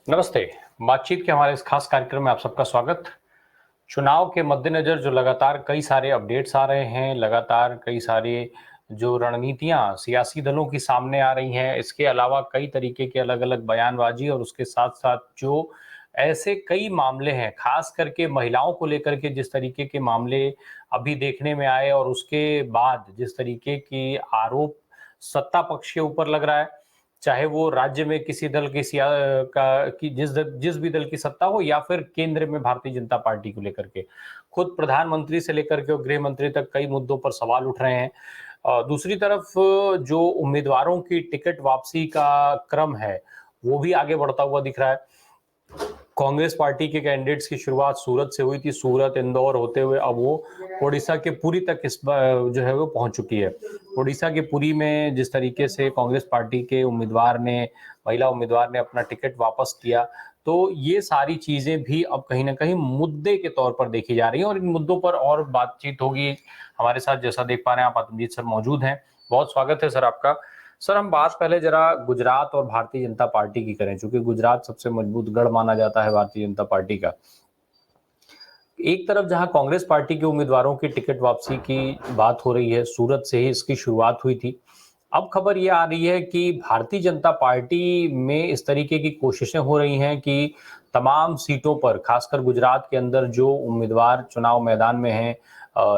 नमस्ते। बातचीत के हमारे इस खास कार्यक्रम में आप सबका स्वागत। चुनाव के मद्देनज़र जो लगातार कई सारे अपडेट्स आ रहे हैं, लगातार कई सारे जो रणनीतियाँ सियासी दलों की सामने आ रही हैं, इसके अलावा कई तरीके के अलग-अलग बयानबाज़ी और उसके साथ-साथ जो ऐसे कई मामले हैं, ख़ास करके महिलाओं को लेकर के जिस तरीके के मामले अभी देखने में आए और उसके बाद जिस तरीके की आरोप सत्ता पक्ष के ऊपर लग रहा है, चाहे वो राज्य में किसी दल की का की जिस भी दल की सत्ता हो या फिर केंद्र में भारतीय जनता पार्टी को लेकर के। खुद प्रधानमंत्री से लेकर के और गृह मंत्री तक कई मुद्दों पर सवाल उठ रहे हैं। दूसरी तरफ जो उम्मीदवारों की टिकट वापसी का क्रम है, वो भी आगे बढ़ता हुआ दिख रहा है। कांग्रेस पार्टी के कैंडिडेट्स की शुरुआत सूरत से हुई थी। सूरत, इंदौर होते हुए अब वो ओडिशा के पुरी तक जो है वो पहुंच चुकी है। ओडिशा के पुरी में जिस तरीके से कांग्रेस पार्टी के महिला उम्मीदवार ने अपना टिकट वापस किया, तो ये सारी चीजें भी अब कहीं ना कहीं मुद्दे के तौर पर देखी जा रही हैं और इन मुद्दों पर और बातचीत होगी। हमारे साथ जैसा देख पा रहे हैं आप आतमजीत सर मौजूद हैं। बहुत स्वागत है सर आपका। सर हम बात पहले जरा गुजरात और भारतीय जनता पार्टी की करें, क्योंकि गुजरात सबसे मजबूत गढ़ माना जाता है भारतीय जनता पार्टी का। एक तरफ जहां कांग्रेस पार्टी के उम्मीदवारों की टिकट वापसी की बात हो रही है, सूरत से ही इसकी शुरुआत हुई थी। अब खबर ये आ रही है कि भारतीय जनता पार्टी में इस तरीके की कोशिशें हो रही हैं कि तमाम सीटों पर, खासकर गुजरात के अंदर जो उम्मीदवार चुनाव मैदान में हैं,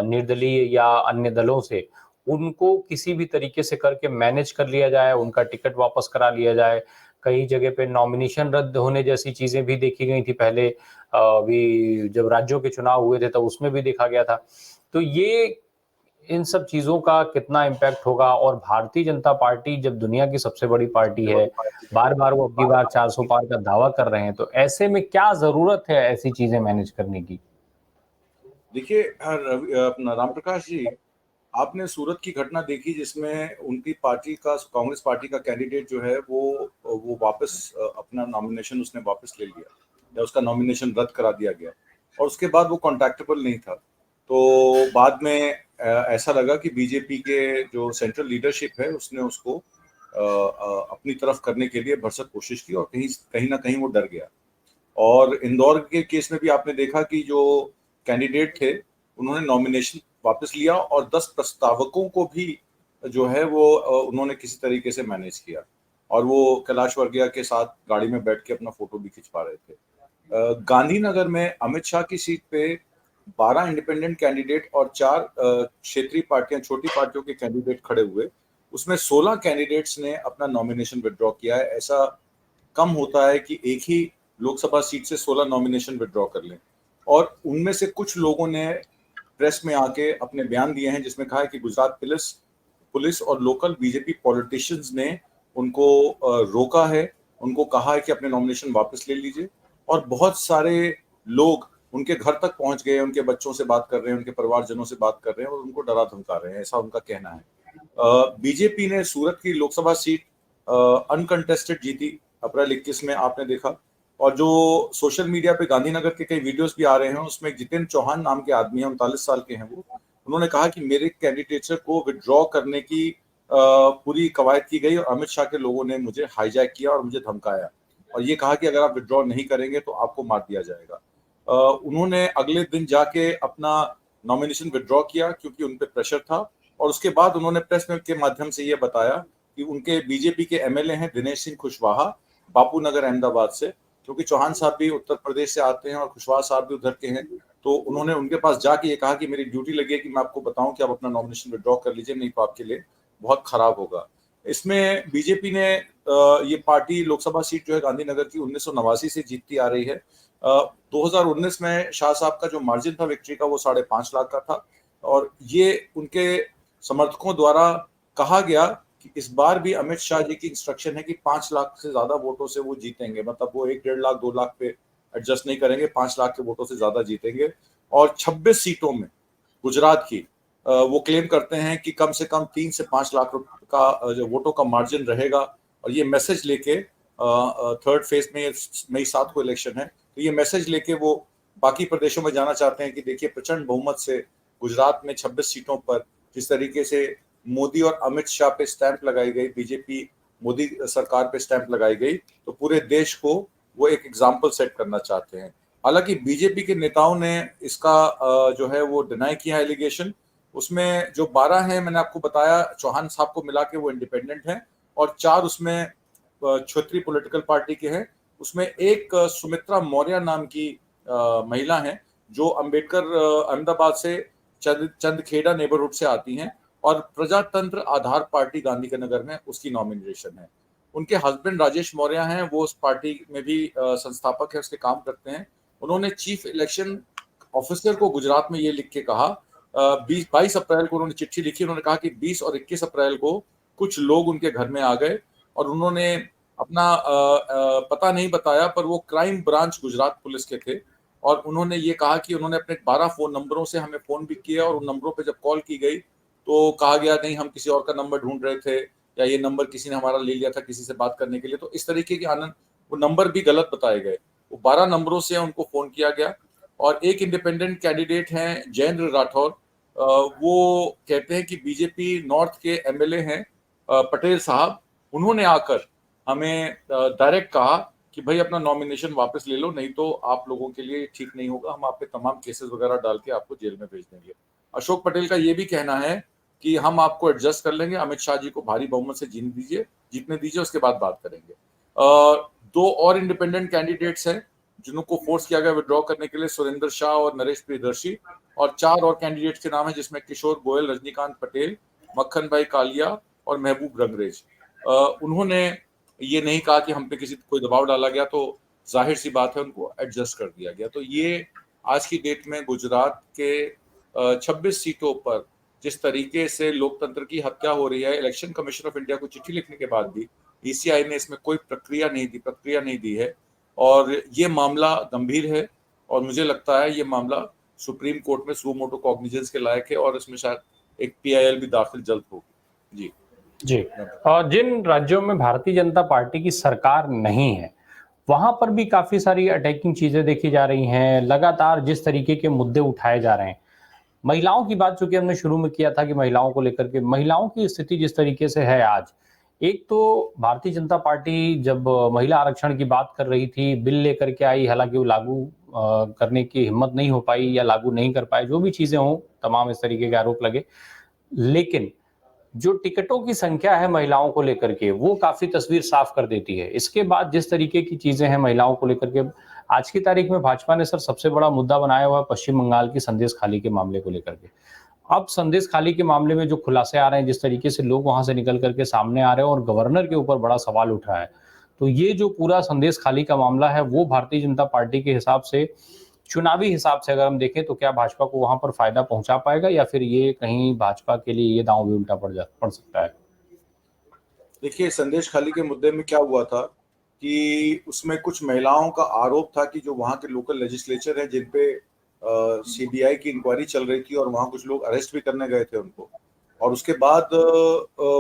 निर्दलीय या अन्य दलों से, उनको किसी भी तरीके से करके मैनेज कर लिया जाए, उनका टिकट वापस करा लिया जाए। कई जगह पे नॉमिनेशन रद्द होने जैसी चीजें भी देखी गई थी पहले, अभी जब राज्यों के चुनाव हुए थे तब उसमें भी देखा गया था। तो ये इन सब चीजों का कितना इम्पैक्ट होगा, और भारतीय जनता पार्टी जब दुनिया की सबसे बड़ी पार्टी है, बार बार वो अब की बार 400 पार का दावा कर रहे हैं, तो ऐसे में क्या जरूरत है ऐसी चीजें मैनेज करने की? देखिए अपना राम प्रकाश जी, आपने सूरत की घटना देखी जिसमें उनकी पार्टी का, कांग्रेस पार्टी का कैंडिडेट जो है वो वापस अपना नॉमिनेशन उसने वापस ले लिया या उसका नॉमिनेशन रद्द करा दिया गया और उसके बाद वो कॉन्टैक्टेबल नहीं था। तो बाद में ऐसा लगा कि बीजेपी के जो सेंट्रल लीडरशिप है उसने उसको अपनी तरफ करने के लिए भरसक कोशिश की और कहीं कहीं ना कहीं वो डर गया। और इंदौर के केस में भी आपने देखा कि जो कैंडिडेट थे उन्होंने नॉमिनेशन वापस लिया और 10 प्रस्तावकों को भी जो है वो उन्होंने किसी तरीके से मैनेज किया और वो कैलाश वर्गिया के साथ गाड़ी में बैठ के अपना फोटो भी खिंचवा रहे थे। गांधीनगर में अमित शाह की सीट पे 12 इंडिपेंडेंट कैंडिडेट और 4 क्षेत्रीय पार्टियां, छोटी पार्टियों के कैंडिडेट खड़े हुए। उसमें 16 कैंडिडेट्स ने अपना नॉमिनेशन विड्रॉ किया है। ऐसा कम होता है कि एक ही लोकसभा सीट से 16 नॉमिनेशन विड्रॉ कर लें। और उनमें से कुछ लोगों ने प्रेस में आके अपने बयान दिए हैं जिसमें कहा है कि गुजरात पुलिस पुलिस और लोकल बीजेपी पॉलिटिशियंस ने उनको रोका है, उनको कहा है कि अपने नॉमिनेशन वापस ले लीजिए। और बहुत सारे लोग उनके घर तक पहुंच गए, उनके बच्चों से बात कर रहे हैं, उनके परिवारजनों से बात कर रहे हैं और उनको डरा धमका रहे हैं, ऐसा उनका कहना है। बीजेपी ने सूरत की लोकसभा सीट अनकंटेस्टेड जीती अप्रैल 21 में, आपने देखा। और जो सोशल मीडिया पे गांधीनगर के कई वीडियोस भी आ रहे हैं उसमें जितेंद्र चौहान नाम के आदमी है, 39 साल के हैं वो। उन्होंने कहा कि मेरे कैंडिडेचर को विड्रॉ करने की पूरी कवायद की गई और अमित शाह के लोगों ने मुझे हाईजैक किया और मुझे धमकाया और ये कहा कि अगर आप विड्रॉ नहीं करेंगे तो आपको मार दिया जाएगा। उन्होंने अगले दिन जाके अपना नॉमिनेशन विड्रॉ किया क्योंकि उन पर प्रेशर था और उसके बाद उन्होंने प्रेस में के माध्यम से ये बताया कि उनके बीजेपी के एमएलए हैं दिनेश सिंह कुशवाहा, बापू नगर अहमदाबाद से, क्योंकि चौहान साहब भी उत्तर प्रदेश से आते हैं और कुशवाहा साहब भी उधर के हैं। तो उन्होंने उनके पास जाके ये कहा कि मेरी ड्यूटी लगी है कि मैं आपको बताऊं कि आप अपना नॉमिनेशन विड्रॉ कर लीजिए, नहीं तो आपके लिए बहुत खराब होगा। इसमें बीजेपी ने ये पार्टी लोकसभा सीट जो है गांधीनगर की 1989 से जीतती आ रही है। 2019 में शाह साहब का जो मार्जिन था विक्ट्री का वो 5.5 लाख का था और ये उनके समर्थकों द्वारा कहा गया कि इस बार भी अमित शाह जी की इंस्ट्रक्शन है कि 5 लाख से ज्यादा वोटों से वो जीतेंगे, मतलब वो 1-1.5 लाख 2 लाख पे एडजस्ट नहीं करेंगे, 5 लाख के वोटों से ज्यादा जीतेंगे। और 26 सीटों में गुजरात की वो क्लेम करते हैं कि कम से कम 3 से 5 लाख का जो वोटों का मार्जिन रहेगा। और ये मैसेज लेके थर्ड फेज में मई 7 को इलेक्शन है, तो ये मैसेज लेके वो बाकी प्रदेशों में जाना चाहते हैं कि देखिए प्रचंड बहुमत से गुजरात में 26 सीटों पर जिस तरीके से मोदी और अमित शाह पे स्टैंप लगाई गई, बीजेपी मोदी सरकार पे स्टैंप लगाई गई, तो पूरे देश को वो एक एग्जाम्पल सेट करना चाहते हैं। हालांकि बीजेपी के नेताओं ने इसका जो है वो डिनाई किया एलिगेशन। उसमें जो 12 हैं, मैंने आपको बताया, चौहान साहब को मिला के वो इंडिपेंडेंट हैं, और 4 उसमें क्षेत्रीय पॉलिटिकल पार्टी के हैं। उसमें एक सुमित्रा मौर्य नाम की महिला हैं, जो अंबेडकर अहमदाबाद से चंदखेड़ा नेबरहुड से आती हैं, और प्रजातंत्र आधार पार्टी गांधी के नगर में उसकी नॉमिनेशन है। उनके हस्बैंड राजेश मौर्य हैं, वो उस पार्टी में भी संस्थापक है, उसके काम करते हैं। उन्होंने चीफ इलेक्शन ऑफिसर को गुजरात में ये लिख के कहा, 22 अप्रैल को उन्होंने चिट्ठी लिखी। उन्होंने कहा कि 20 और 21 अप्रैल को कुछ लोग उनके घर में आ गए और उन्होंने अपना पता नहीं बताया, पर वो क्राइम ब्रांच गुजरात पुलिस के थे, और उन्होंने ये कहा कि उन्होंने अपने 12 फोन नंबरों से हमें फोन भी किया, और उन नंबरों पे जब कॉल की गई तो कहा गया नहीं, हम किसी और का नंबर ढूंढ रहे थे, या ये नंबर किसी ने हमारा ले लिया था किसी से बात करने के लिए। तो इस तरीके के आनंद, वो नंबर भी गलत बताए गए। वो 12 नंबरों से उनको फोन किया गया। और एक इंडिपेंडेंट कैंडिडेट हैं जयेंद्र राठौर, वो कहते हैं कि बीजेपी नॉर्थ के एमएलए हैं पटेल साहब, उन्होंने आकर हमें डायरेक्ट कहा कि भाई अपना नॉमिनेशन वापस ले लो, नहीं तो आप लोगों के लिए ठीक नहीं होगा, हम आप पे तमाम केसेस वगैरह डाल के आपको जेल में भेज देंगे। अशोक पटेल का ये भी कहना है कि हम आपको एडजस्ट कर लेंगे, अमित शाह जी को भारी बहुमत से जीतने दीजिए, उसके बाद बात करेंगे। 2 और इंडिपेंडेंट कैंडिडेट्स हैं जिनको फोर्स किया गया विड्रॉ करने के लिए, सुरेंद्र शाह और नरेश प्रियदर्शी, और 4 और कैंडिडेट्स के नाम है जिसमें किशोर गोयल, रजनीकांत पटेल, मक्खन भाई कालिया और महबूब रंगरेज। उन्होंने ये नहीं कहा कि हम पे किसी कोई दबाव डाला गया, तो जाहिर सी बात है उनको एडजस्ट कर दिया गया। तो ये आज की डेट में गुजरात के 26 सीटों पर जिस तरीके से लोकतंत्र की हत्या हो रही है, इलेक्शन कमीशन ऑफ इंडिया को चिट्ठी लिखने के बाद भी ईसीआई ने इसमें कोई प्रक्रिया नहीं दी है, और ये मामला गंभीर है, और मुझे लगता है ये मामला सुप्रीम कोर्ट में सुओ मोटो कॉग्निजेंस के लायक है, और इसमें शायद एक पीआईएल भी दाखिल जल्द होगी। जी। और जिन राज्यों में भारतीय जनता पार्टी की सरकार नहीं है, वहां पर भी काफी सारी अटैकिंग चीजें देखी जा रही हैं। लगातार जिस तरीके के मुद्दे उठाए जा रहे हैं, महिलाओं की बात चूंकि हमने शुरू में किया था कि महिलाओं को लेकर के, महिलाओं की स्थिति जिस तरीके से है आज, एक तो भारतीय जनता पार्टी जब महिला आरक्षण की बात कर रही थी, बिल लेकर के आई, हालांकि वो लागू करने की हिम्मत नहीं हो पाई या लागू नहीं कर पाए, जो भी चीजें हों, तमाम इस तरीके के आरोप लगे। लेकिन जो टिकटों की संख्या है महिलाओं को लेकर के, वो काफी तस्वीर साफ कर देती है। इसके बाद जिस तरीके की चीजें हैं महिलाओं को लेकर के, आज की तारीख में भाजपा ने सर सबसे बड़ा मुद्दा बनाया हुआ है पश्चिम बंगाल की संदेश खाली के मामले को लेकर के। अब संदेश खाली के मामले में जो खुलासे आ रहे हैं, जिस तरीके से लोग वहां से निकल करके सामने आ रहे हैं और गवर्नर के ऊपर बड़ा सवाल उठ रहा है, तो ये जो पूरा संदेश खाली का मामला है, वो भारतीय जनता पार्टी के हिसाब से, चुनावी हिसाब से अगर हम देखें, तो क्या भाजपा को वहां पर फायदा पहुंचा पाएगा, या फिर ये कहीं भाजपा के लिए ये दांव भी उल्टा पड़ सकता है? देखिए, संदेश खाली के मुद्दे में क्या हुआ था कि उसमें कुछ महिलाओं का आरोप था कि जो वहां के लोकल लेजिस्लेचर हैं, जिन पे सीबीआई की इंक्वायरी चल रही थी, और वहां कुछ लोग अरेस्ट भी करने गए थे उनको, और उसके बाद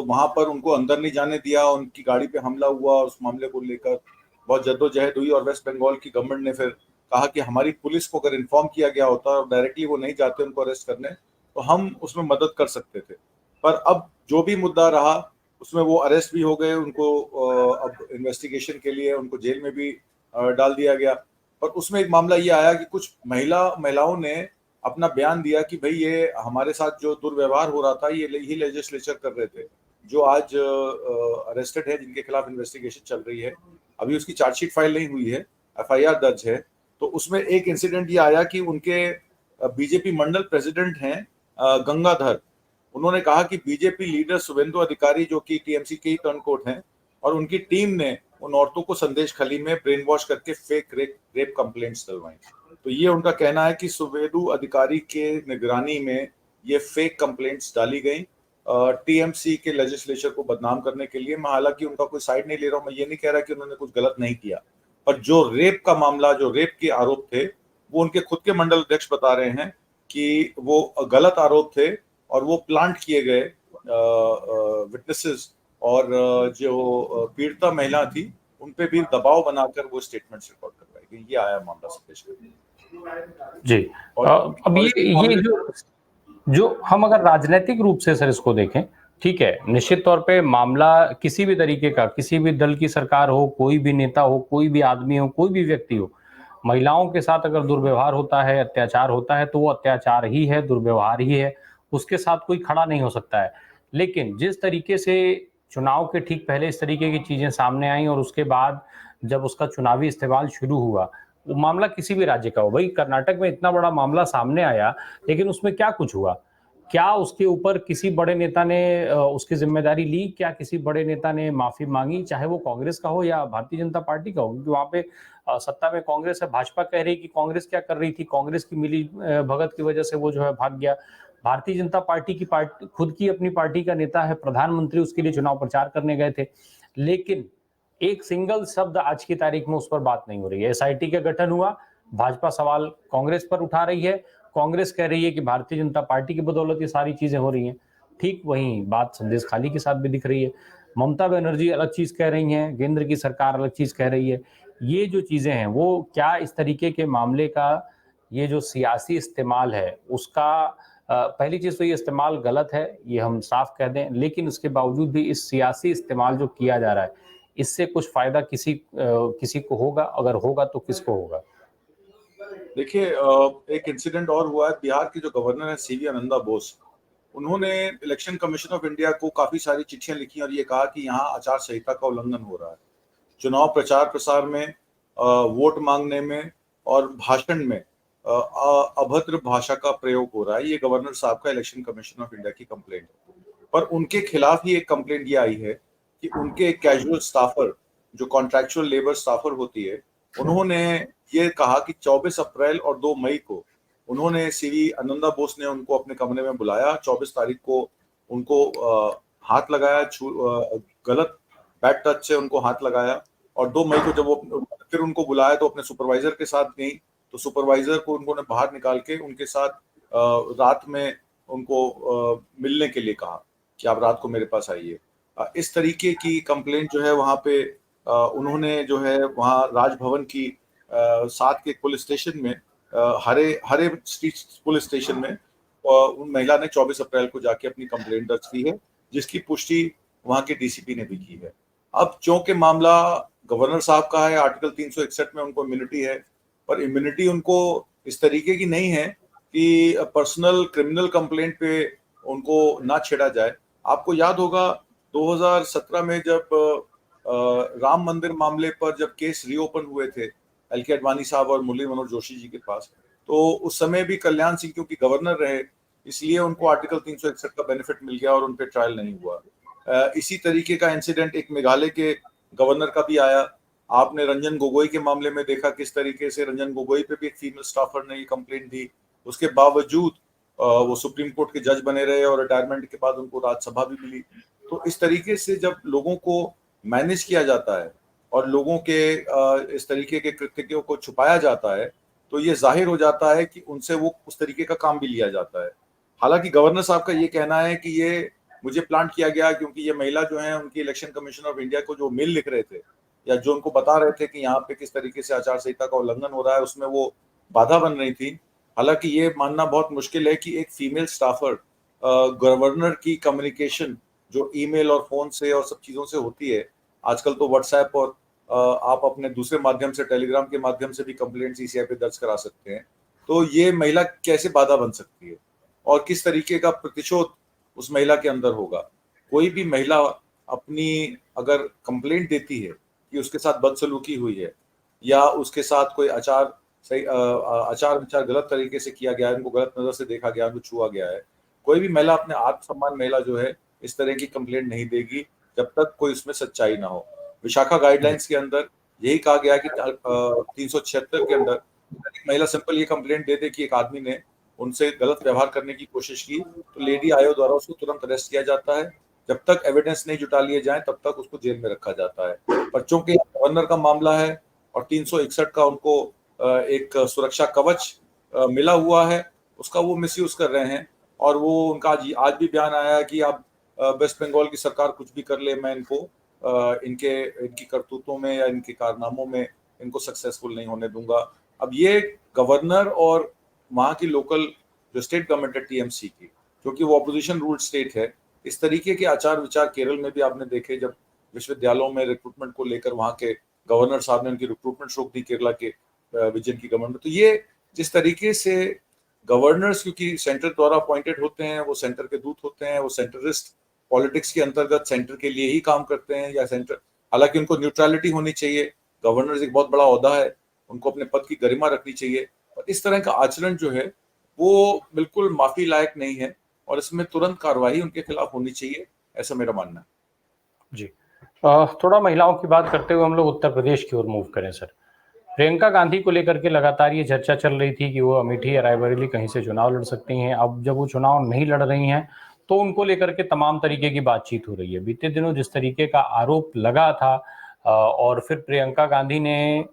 वहां पर उनको अंदर नहीं जाने दिया, उनकी गाड़ी पे हमला हुआ, उस मामले को लेकर बहुत जद्दोजहद हुई, और वेस्ट बंगाल की गवर्नमेंट ने फिर कहा कि हमारी पुलिस को अगर इन्फॉर्म किया गया होता और डायरेक्टली वो नहीं जाते उनको अरेस्ट करने, तो हम उसमें मदद कर सकते थे। पर अब जो भी मुद्दा रहा, उसमें वो अरेस्ट भी हो गए, उनको अब इन्वेस्टिगेशन के लिए उनको जेल में भी डाल दिया गया। पर उसमें एक मामला ये आया कि कुछ महिलाओं ने अपना बयान दिया कि भाई ये हमारे साथ जो दुर्व्यवहार हो रहा था, ये ही लेजिस्लेचर कर रहे थे, जो आज अरेस्टेड है, जिनके खिलाफ इन्वेस्टिगेशन चल रही है। अभी उसकी चार्जशीट फाइल नहीं हुई है, एफआईआर दर्ज है। तो उसमें एक इंसिडेंट ये आया कि उनके बीजेपी मंडल प्रेसिडेंट हैं गंगाधर, उन्होंने कहा कि बीजेपी लीडर शुभेंदु अधिकारी, जो कि टीएमसी के ही टर्नकोट हैं, और उनकी टीम ने उन औरतों को संदेश खाली में ब्रेन वॉश करके फेक रेप कंप्लेंट्स डलवाई। तो ये उनका कहना है कि शुभेंदु अधिकारी के निगरानी में ये फेक कंप्लेंट्स डाली गई टीएमसी के लेजिस्लेचर को बदनाम करने के लिए। मैं हालांकि उनका कोई साइड नहीं ले रहा हूं, मैं ये नहीं कह रहा कि उन्होंने कुछ गलत नहीं किया, पर जो रेप का मामला, जो रेप के आरोप थे, वो उनके खुद के मंडल अध्यक्ष बता रहे हैं कि वो गलत आरोप थे, और वो प्लांट किए गए विटनेसेस, और जो पीड़िता महिला थी उन पे भी दबाव बनाकर वो स्टेटमेंट्स रिकॉर्ड करवाई गई। ये आया मामला संदेश जी। अब ये जो हम अगर राजनीतिक रूप से सर इसको देखें, ठीक है, निश्चित तौर पे मामला किसी भी तरीके का, किसी भी दल की सरकार हो, कोई भी नेता हो, कोई भी आदमी हो, कोई भी व्यक्ति हो, महिलाओं के साथ अगर दुर्व्यवहार होता है, अत्याचार होता है, तो वो अत्याचार ही है, दुर्व्यवहार ही है, उसके साथ कोई खड़ा नहीं हो सकता है। लेकिन जिस तरीके से चुनाव के ठीक पहले इस तरीके की चीज़ें सामने आईं और उसके बाद जब उसका चुनावी इस्तेमाल शुरू हुआ, वो मामला किसी भी राज्य का हो, भई कर्नाटक में इतना बड़ा मामला सामने आया, लेकिन उसमें क्या कुछ हुआ? क्या उसके ऊपर किसी बड़े नेता ने उसकी ज़िम्मेदारी ली? क्या किसी बड़े नेता ने माफ़ी माँगी? चाहे वो कांग्रेस का हो या भारतीय जनता पार्टी का हो, क्योंकि वहाँ पे सत्ता में कांग्रेस है, भाजपा कह रही है कि कांग्रेस क्या कर रही थी, कांग्रेस की मिली भगत की वजह से वो जो है भाग गया। भारतीय जनता पार्टी की खुद की अपनी पार्टी का नेता है, प्रधानमंत्री उसके लिए चुनाव प्रचार करने गए थे। लेकिन एक सिंगल शब्द आज की तारीख में उस पर बात नहीं हो रही है। एसआईटी का गठन हुआ, भाजपा सवाल कांग्रेस पर उठा रही है, कांग्रेस कह रही है कि भारतीय जनता पार्टी की बदौलत ये सारी चीजें हो रही हैं। ठीक वहीं बात संदेश खाली के साथ भी दिख रही है। ममता बनर्जी अलग चीज कह रही हैं, केंद्र की सरकार अलग चीज कह रही है। ये जो चीजें हैं वो क्या इस तरीके के मामले का ये जो सियासी इस्तेमाल है उसका पहली चीज तो ये इस्तेमाल गलत है, ये हम साफ कह दें, लेकिन उसके बावजूद भी इस सियासी इस्तेमाल जो किया जा रहा है इससे कुछ फायदा किसी को होगा, अगर होगा तो किसको होगा? देखिए, एक इंसिडेंट और हुआ है। बिहार की जो गवर्नर है सीवी आनंदा बोस, उन्होंने इलेक्शन कमीशन ऑफ इंडिया को काफी सारी चिट्ठियां लिखी और ये कहा कि यहाँ आचार संहिता का उल्लंघन हो रहा है। चुनाव प्रचार प्रसार में, वोट मांगने में और भाषण में अभद्र भाषा का प्रयोग हो रहा है। ये गवर्नर साहब का इलेक्शन कमीशन ऑफ इंडिया की कंप्लेंट है। पर उनके खिलाफ ही एक कंप्लेंट ये आई है कि उनके कैजुअल स्टाफर, जो कॉन्ट्रैक्चुअल लेबर स्टाफर होती है, उन्होंने ये कहा कि 24 अप्रैल और 2 मई को उन्होंने सीवी आनंदा बोस ने उनको अपने कमरे में बुलाया। 24 तारीख को उनको हाथ लगाया, गलत बैड टच से उनको हाथ लगाया। और 2 मई को जब वो फिर उनको बुलाया तो अपने सुपरवाइजर के साथ गई, तो सुपरवाइजर को उन्होंने बाहर निकाल के उनके साथ रात में उनको मिलने के लिए कहा कि आप रात को मेरे पास आइए। इस तरीके की कंप्लेंट जो है वहाँ पे उन्होंने जो है वहाँ राजभवन की साथ के पुलिस स्टेशन में, Hare Hare street police station में उन महिला ने 24 अप्रैल को जाके अपनी कंप्लेंट दर्ज की है, जिसकी पुष्टि वहाँ के डीसीपी ने भी की है। अब चूंकि मामला गवर्नर साहब का है, आर्टिकल 361 में उनको इम्यूनिटी है, पर इम्यूनिटी उनको इस तरीके की नहीं है कि पर्सनल क्रिमिनल कंप्लेंट पे उनको ना छेड़ा जाए। आपको याद होगा 2017 में जब राम मंदिर मामले पर जब केस रीओपन हुए थे एल.के. आडवाणी साहब और मुरली मनोहर जोशी जी के पास, तो उस समय भी कल्याण सिंह क्योंकि गवर्नर रहे, इसलिए उनको आर्टिकल 361 का बेनिफिट मिल गया और उन पे ट्रायल नहीं हुआ। इसी तरीके का इंसिडेंट एक मेघालय के गवर्नर का भी आया। आपने रंजन गोगोई के मामले में देखा किस तरीके से रंजन गोगोई पे भी एक फीमेल स्टाफर ने ये कंप्लेंट दी। उसके बावजूद वो सुप्रीम कोर्ट के जज बने रहे और रिटायरमेंट के बाद उनको राज्यसभा भी मिली। तो इस तरीके से जब लोगों को मैनेज किया जाता है और लोगों के इस तरीके के कृत्यों को छुपाया जाता है, तो ये जाहिर हो जाता है कि उनसे वो उस तरीके का काम भी लिया जाता है। हालांकि गवर्नर साहब का ये कहना है कि ये मुझे प्लांट किया गया क्योंकि ये महिला जो है उनकी इलेक्शन कमीशन ऑफ इंडिया को जो मेल लिख रहे थे या जो उनको बता रहे थे कि यहाँ पे किस तरीके से आचार संहिता का उल्लंघन हो रहा है, उसमें वो बाधा बन रही थी। हालांकि ये मानना बहुत मुश्किल है कि एक फीमेल स्टाफर गवर्नर की कम्युनिकेशन जो ईमेल और फोन से और सब चीजों से होती है, आजकल तो व्हाट्सएप और आप अपने दूसरे माध्यम से, टेलीग्राम के माध्यम से भी कंप्लेंट सीसीआई पे दर्ज करा सकते हैं। तो ये महिला कैसे बाधा बन सकती है और किस तरीके का प्रतिशोध उस महिला के अंदर होगा? कोई भी महिला अपनी अगर कंप्लेंट देती है कि उसके साथ बदसलूकी हुई है या उसके साथ कोई आचार विचार गलत तरीके से किया गया है, उनको गलत नजर से देखा गया, उनको छुआ गया है, कोई भी महिला, अपने आत्मसम्मान महिला जो है, इस तरह की कंप्लेंट नहीं देगी जब तक कोई उसमें सच्चाई ना हो। विशाखा गाइडलाइंस के अंदर यही कहा गया कि 376 के अंदर एक महिला सिंपल ये कंप्लेंट दे दे कि एक आदमी ने उनसे गलत व्यवहार करने की कोशिश की, तो लेडी आयोग द्वारा उसको तुरंत अरेस्ट किया जाता है। जब तक एविडेंस नहीं जुटा लिए जाए तब तक उसको जेल में रखा जाता है। पर चूंकि गवर्नर का मामला है और 361 का उनको एक सुरक्षा कवच मिला हुआ है, उसका वो मिसयूज कर रहे हैं। और वो उनका आज भी बयान आया है कि आप वेस्ट बंगाल की सरकार कुछ भी कर ले, मैं इनको इनकी करतूतों में या इनके कारनामों में इनको सक्सेसफुल नहीं होने दूंगा। अब ये गवर्नर और वहाँ की लोकल जो स्टेट गवर्नमेंट है टीएमसी की, क्योंकि वो अपोजिशन रूल्ड स्टेट है, इस तरीके के आचार विचार केरल में भी आपने देखे, जब विश्वविद्यालयों में रिक्रूटमेंट को लेकर वहाँ के गवर्नर साहब ने उनकी रिक्रूटमेंट रोक दी केरला के विजयन की गवर्नमेंट। तो ये जिस तरीके से गवर्नर्स, क्योंकि सेंटर द्वारा अपॉइंटेड होते हैं, वो सेंटर के दूत होते हैं, वो सेंटरिस्ट पॉलिटिक्स के अंतर्गत सेंटर के लिए ही काम करते हैं, या सेंटर, हालांकि उनको न्यूट्रलिटी होनी चाहिए, गवर्नर एक बहुत बड़ा ओहदा है, उनको अपने पद की गरिमा रखनी चाहिए, और इस तरह का आचरण जो है वो बिल्कुल माफी लायक नहीं है, और इसमें तुरंत कार्रवाई उनके खिलाफ होनी चाहिए, ऐसा मेरा मानना है। जी, थोड़ा महिलाओं की बात करते हुए हम लोग उत्तर प्रदेश की ओर मूव करें सर। प्रियंका गांधी को लेकर के लगातार ये चर्चा चल रही थी कि वो अमेठी या रायबरेली कहीं से चुनाव लड़ सकती हैं। अब जब वो चुनाव नहीं लड़ रही हैं तो उनको लेकर के तमाम तरीके की बातचीत हो रही है। बीते दिनों जिस तरीके का आरोप लगा था और फिर प्रियंका गांधी ने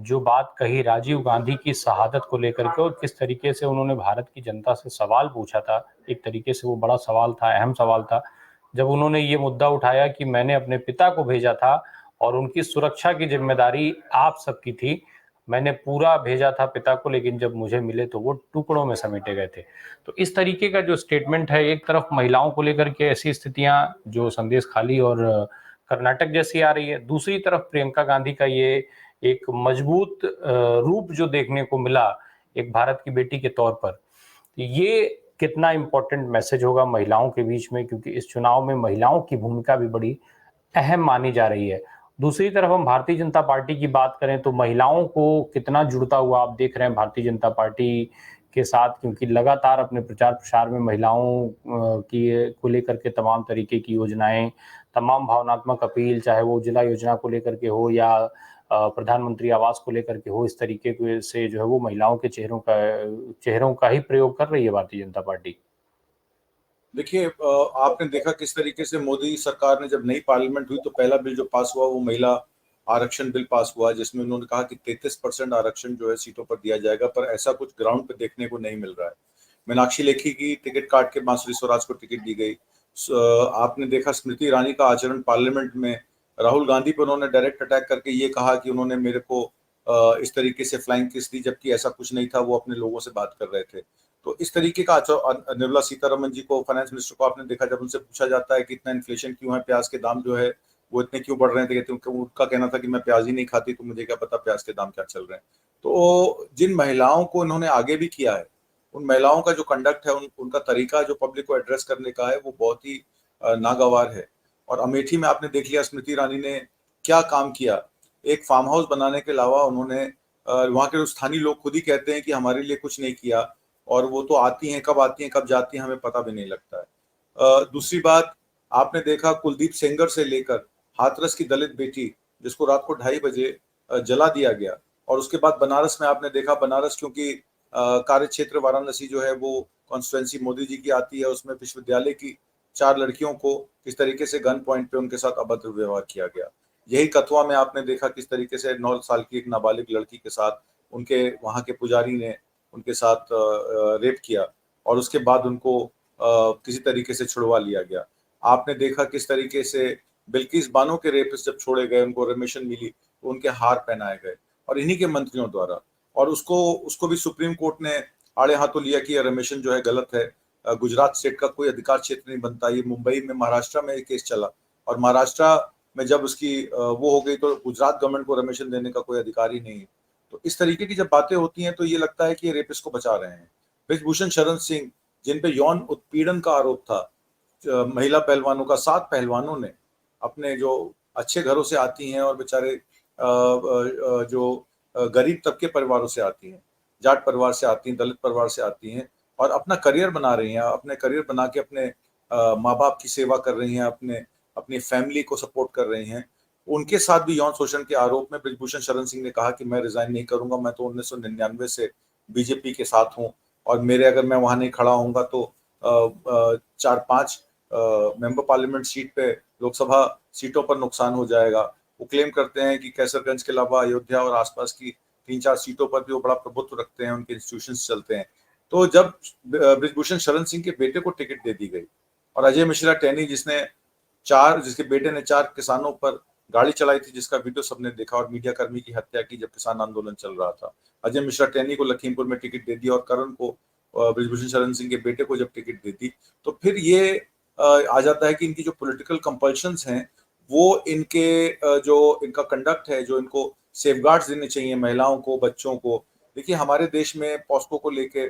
जो बात कही राजीव गांधी की शहादत को लेकर के, और किस तरीके से उन्होंने भारत की जनता से सवाल पूछा था, एक तरीके से वो बड़ा सवाल था, अहम सवाल था, जब उन्होंने ये मुद्दा उठाया कि मैंने अपने पिता को भेजा था और उनकी सुरक्षा की जिम्मेदारी आप सबकी थी, मैंने पूरा भेजा था पिता को, लेकिन जब मुझे मिले तो वो टुकड़ों में समेटे गए थे। तो इस तरीके का जो स्टेटमेंट है, एक तरफ महिलाओं को लेकर के ऐसी स्थितियां जो संदेश खाली और कर्नाटक जैसी आ रही है, दूसरी तरफ प्रियंका गांधी का ये एक मजबूत रूप जो देखने को मिला एक भारत की बेटी के तौर पर, ये कितना इम्पोर्टेंट मैसेज होगा महिलाओं के बीच में, क्योंकि इस चुनाव में महिलाओं की भूमिका भी बड़ी अहम मानी जा रही है। दूसरी तरफ हम भारतीय जनता पार्टी की बात करें तो महिलाओं को कितना जुड़ता हुआ आप देख रहे हैं भारतीय जनता पार्टी के साथ, क्योंकि लगातार अपने प्रचार प्रसार में महिलाओं की को लेकर के तमाम तरीके की योजनाएं, तमाम भावनात्मक अपील, चाहे वो उज्ज्वला योजना को लेकर के हो या प्रधानमंत्री आवास को लेकर के हो, इस तरीके से जो है वो महिलाओं के चेहरों का ही प्रयोग कर रही है भारतीय जनता पार्टी। देखिए, आपने देखा किस तरीके से मोदी सरकार ने, जब नई पार्लियामेंट हुई तो पहला बिल जो पास हुआ वो महिला आरक्षण बिल पास हुआ, जिसमें उन्होंने कहा कि 33% आरक्षण जो है सीटों पर दिया जाएगा, पर ऐसा कुछ ग्राउंड पे देखने को नहीं मिल रहा है। मीनाक्षी लेखी की टिकट काट के बांसुरी स्वराज को टिकट दी गई। आपने देखा स्मृति ईरानी का आचरण पार्लियामेंट में, राहुल गांधी पर उन्होंने डायरेक्ट अटैक करके ये कहा कि उन्होंने मेरे को इस तरीके से फ्लाइंग किस दी, जबकि ऐसा कुछ नहीं था, वो अपने लोगों से बात कर रहे थे। तो इस तरीके का निर्मला सीतारमण जी को, फाइनेंस मिनिस्टर को आपने देखा, जब उनसे पूछा जाता है कि इतना इन्फ्लेशन क्यों है, प्याज के दाम जो है वो इतने क्यों बढ़ रहे थे, कहते उनका कहना था कि मैं प्याज ही नहीं खाती तो मुझे क्या पता प्याज के दाम क्या चल रहे हैं। तो जिन महिलाओं को इन्होंने आगे भी किया है, उन महिलाओं का जो कंडक्ट है, उनका तरीका जो पब्लिक को एड्रेस करने का है, वो बहुत ही नागवार है। और अमेठी में आपने देख लिया स्मृति ईरानी ने क्या काम किया। एक फार्म हाउस बनाने के अलावा उन्होंने, वहाँ के स्थानीय लोग खुद ही कहते हैं कि हमारे लिए कुछ नहीं किया, और वो तो आती हैं, कब जाती हैं हमें पता भी नहीं लगता है। दूसरी बात, आपने देखा कुलदीप सेंगर से लेकर हाथरस की दलित बेटी जिसको रात को 2:30 बजे जला दिया गया, और उसके बाद बनारस में आपने देखा, बनारस क्योंकि कार्य क्षेत्र वाराणसी जो है वो कॉन्स्टिट्यूएंसी मोदी जी की आती है, उसमें विश्वविद्यालय की 4 लड़कियों को किस तरीके से गन पॉइंट पे उनके साथ अभद्र व्यवहार किया गया। यही कथुआ में आपने देखा किस तरीके से 9 साल की एक नाबालिग लड़की के साथ उनके वहाँ के पुजारी ने उनके साथ रेप किया, और उसके बाद उनको किसी तरीके से छुड़वा लिया गया। आपने देखा किस तरीके से बिल्किस बानो के रेपिस्ट जब छोड़े गए, उनको रिमिशन मिली तो उनके हार पहनाए गए, और इन्हीं के मंत्रियों द्वारा, और उसको भी सुप्रीम कोर्ट ने आड़े हाथों लिया कि रिमिशन जो है गलत है, गुजरात स्टेट का कोई अधिकार क्षेत्र नहीं बनता। ये मुंबई में, महाराष्ट्र में केस चला, और महाराष्ट्र में जब उसकी वो हो गई तो गुजरात गवर्नमेंट को रिमिशन देने का कोई अधिकार ही नहीं है। तो इस तरीके की जब बातें होती हैं तो ये लगता है कि ये रेपिस्ट को बचा रहे हैं। ब्रिजभूषण शरण सिंह, जिन पे यौन उत्पीड़न का आरोप था, महिला पहलवानों का, 7 पहलवानों ने अपने जो अच्छे घरों से आती हैं और बेचारे जो गरीब तबके परिवारों से आती हैं, जाट परिवार से आती हैं, दलित परिवार से आती हैं, और अपना करियर बना रही हैं, अपने करियर बना के अपने माँ बाप की सेवा कर रही हैं, अपनी फैमिली को सपोर्ट कर रही हैं, उनके साथ भी यौन शोषण के आरोप में ब्रिजभूषण शरण सिंह ने कहा कि मैं रिजाइन नहीं करूंगा, मैं तो 1999 से बीजेपी के साथ हूं, और मेरे अगर मैं वहां नहीं खड़ा होऊंगा तो 4-5 मेंबर पार्लियामेंट सीट पे, लोकसभा सीटों पर नुकसान हो जाएगा। वो क्लेम करते हैं कि कैसरगंज के अलावा अयोध्या और आसपास की 3-4 सीटों पर भी वो बड़ा प्रभुत्व रखते हैं, उनके इंस्टीट्यूशंस चलते हैं। तो जब ब्रिजभूषण शरण सिंह के बेटे को टिकट दे दी गई, और अजय मिश्रा टैनी जिसके बेटे ने 4 किसानों पर गाड़ी चलाई थी, जिसका वीडियो सबने देखा, और मीडिया कर्मी की हत्या की जब किसान आंदोलन चल रहा था, अजय मिश्रा टैनी को लखीमपुर में टिकट दे दी, और करण को, ब्रिजभूषण शरण सिंह के बेटे को जब टिकट दे दी, तो फिर ये आ जाता है कि इनकी जो पॉलिटिकल कंपल्शंस हैं वो इनके जो इनका कंडक्ट है, जो इनको सेफगार्ड्स देने चाहिए महिलाओं को, बच्चों को। देखिए हमारे देश में पॉस्को को लेके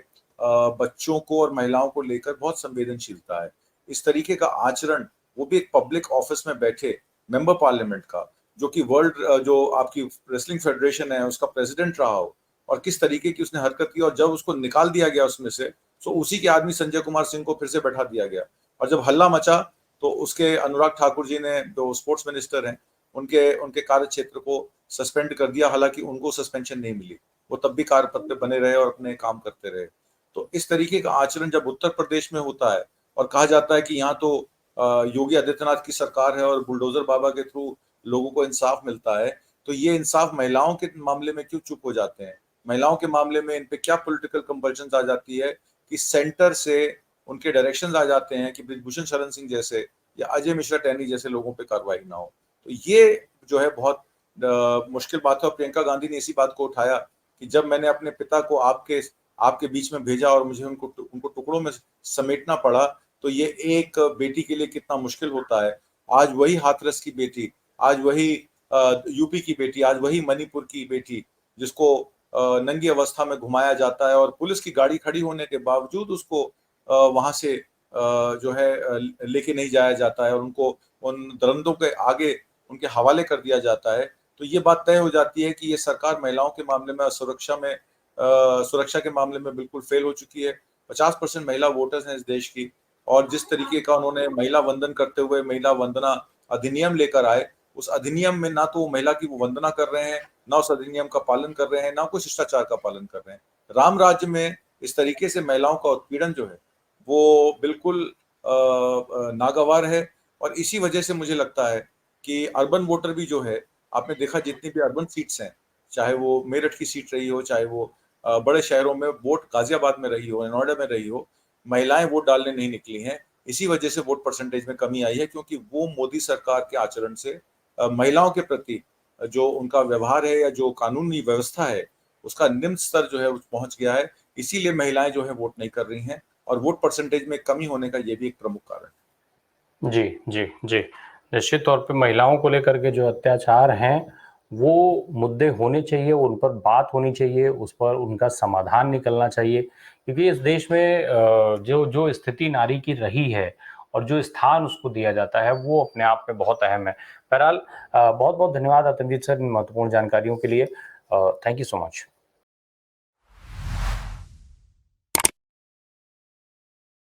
बच्चों को और महिलाओं को लेकर बहुत संवेदनशीलता है। इस तरीके का आचरण, वो भी एक पब्लिक ऑफिस में बैठे मेंबर पार्लियामेंट का, जो कि वर्ल्ड जो आपकी रेसलिंग फेडरेशन है उसका प्रेसिडेंट रहा हो, और किस तरीके की उसने हरकत की, और जब उसको निकाल दिया गया उसमें से, तो उसी के आदमी संजय कुमार सिंह को फिर से बैठा दिया गया। और जब हल्ला मचा तो उसके अनुराग ठाकुर जी ने, जो स्पोर्ट्स मिनिस्टर हैं, उनके उनके कार्य क्षेत्र को सस्पेंड कर दिया। हालांकि उनको सस्पेंशन नहीं मिली, वो तब भी कार्यपद पे बने रहे और अपने काम करते रहे। तो इस तरीके का आचरण जब उत्तर प्रदेश में होता है और कहा जाता है कि यहाँ तो योगी आदित्यनाथ की सरकार है और बुलडोजर बाबा के थ्रू लोगों को इंसाफ मिलता है, तो ये इंसाफ महिलाओं के मामले में क्यों चुप हो जाते हैं? महिलाओं के मामले में इन पे क्या पॉलिटिकल कंपल्शंस आ जाती है कि सेंटर से उनके डायरेक्शंस आ जाते हैं कि ब्रिजभूषण शरण सिंह जैसे या अजय मिश्रा टैनी जैसे लोगों पे कार्रवाई ना हो। तो ये जो है बहुत मुश्किल बात है। और प्रियंका गांधी ने इसी बात को उठाया कि जब मैंने अपने पिता को आपके बीच में भेजा और मुझे उनको टुकड़ों में समेटना पड़ा, तो ये एक बेटी के लिए कितना मुश्किल होता है। आज वही हाथरस की बेटी, आज वही यूपी की बेटी, आज वही मणिपुर की बेटी, जिसको नंगी अवस्था में घुमाया जाता है और पुलिस की गाड़ी खड़ी होने के बावजूद उसको वहां से जो है लेके नहीं जाया जाता है और उनको उन दरंदों के आगे उनके हवाले कर दिया जाता है। तो ये बात तय हो जाती है कि ये सरकार महिलाओं के मामले में सुरक्षा के मामले में बिल्कुल फेल हो चुकी है। 50% महिला वोटर्स हैं इस देश की, और जिस तरीके का उन्होंने महिला वंदन करते हुए महिला वंदना अधिनियम लेकर आए, उस अधिनियम में ना तो वो महिला की वो वंदना कर रहे हैं, ना उस अधिनियम का पालन कर रहे हैं, ना कोई शिष्टाचार का पालन कर रहे हैं। राम राज्य में इस तरीके से महिलाओं का उत्पीड़न जो है वो बिल्कुल नागवार है। और इसी वजह से मुझे लगता है कि अर्बन वोटर भी जो है, आपने देखा जितनी भी अर्बन सीट्स हैं, चाहे वो मेरठ की सीट रही हो, चाहे वो बड़े शहरों में वोट गाजियाबाद में रही हो, नोएडा में रही हो, महिलाएं वोट डालने नहीं निकली हैं। इसी वजह से वोट परसेंटेज में कमी आई है, क्योंकि वो मोदी सरकार के आचरण से महिलाओं के प्रति जो उनका व्यवहार है या जो कानूनी व्यवस्था है उसका निम्न स्तर जो है पहुंच गया है। इसीलिए महिलाएं जो है वोट नहीं कर रही हैं, और वोट परसेंटेज में कमी होने का ये भी एक प्रमुख कारण है। जी, जी, जी। निश्चित तौर पे महिलाओं को लेकर के जो अत्याचार हैं, वो मुद्दे होने चाहिए, उन पर बात होनी चाहिए, उस पर उनका समाधान निकलना चाहिए। क्योंकि इस देश में जो जो स्थिति नारी की रही है और जो स्थान उसको दिया जाता है, वो अपने आप में बहुत अहम है। बहरहाल बहुत-बहुत धन्यवाद अतंजीत सर इन महत्वपूर्ण जानकारियों के लिए। Thank you so much.